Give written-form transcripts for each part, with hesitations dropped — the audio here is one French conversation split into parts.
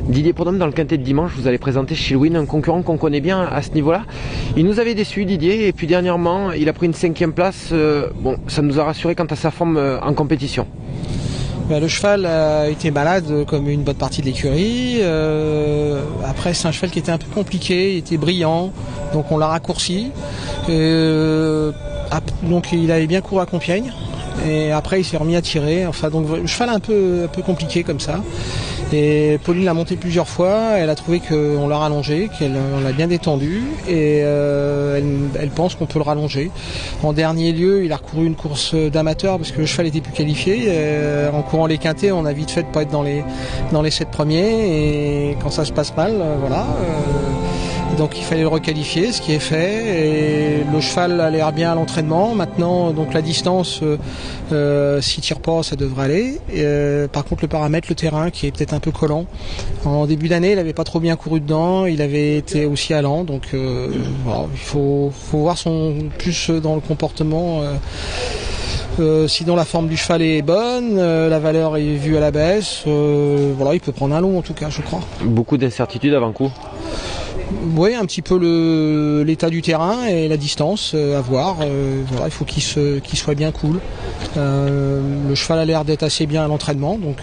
Didier Prudhomme, dans le quintet de dimanche, vous allez présenter Chilwin, un concurrent qu'on connaît bien à ce niveau-là. Il nous avait déçus, Didier, et puis dernièrement, il a pris une 5e place. Bon, ça nous a rassuré quant à sa forme en compétition. Le cheval a été malade comme une bonne partie de l'écurie. Après, c'est un cheval qui était un peu compliqué, il était brillant, donc on l'a raccourci. Donc il avait bien couru à Compiègne. Et après il s'est remis à tirer. Enfin donc le cheval un peu compliqué comme ça. Et Pauline l'a monté plusieurs fois, elle a trouvé qu'on l'a rallongé, qu'on l'a bien détendu et elle pense qu'on peut le rallonger. En dernier lieu, il a recouru une course d'amateur parce que le cheval était plus qualifié. En courant les quintés, on a vite fait de pas être dans les 7 premiers et quand ça se passe mal, voilà. Donc il fallait le requalifier, ce qui est fait, et le cheval a l'air bien à l'entraînement. Maintenant, donc la distance, s'il tire pas, ça devrait aller. Par contre, le paramètre, le terrain, qui est peut-être un peu collant. En début d'année, il n'avait pas trop bien couru dedans, il avait été aussi allant, donc voilà, il faut voir plus dans le comportement. Sinon la forme du cheval est bonne, la valeur est vue à la baisse, voilà, il peut prendre un long en tout cas, je crois. Beaucoup d'incertitudes avant coup. Oui, un petit peu l'état du terrain et la distance à voir. Voilà, il faut qu'il soit bien cool. Le cheval a l'air d'être assez bien à l'entraînement, donc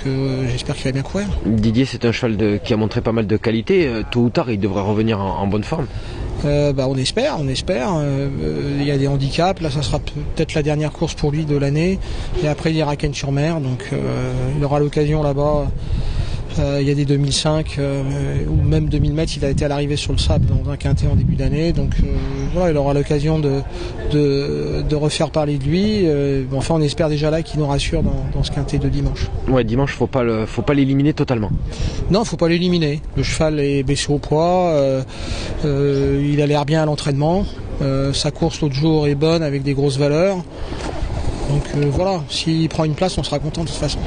j'espère qu'il va bien courir. Didier, c'est un cheval qui a montré pas mal de qualité. Tôt ou tard, il devrait revenir en bonne forme. On espère. Il y a des handicaps. Là, ça sera peut-être la dernière course pour lui de l'année. Et après, il ira Cannes-sur-Mer, donc il aura l'occasion là-bas. Il y a des 2005 ou même 2000 mètres, il a été à l'arrivée sur le sable dans un quintet en début d'année, donc voilà, il aura l'occasion de refaire parler de lui. Enfin, on espère déjà là qu'il nous rassure dans ce quintet de dimanche. Ouais, dimanche, faut pas l'éliminer totalement. Non, faut pas l'éliminer. Le cheval est baissé au poids, il a l'air bien à l'entraînement. Sa course l'autre jour est bonne avec des grosses valeurs. Donc voilà, s'il prend une place, on sera content de toute façon.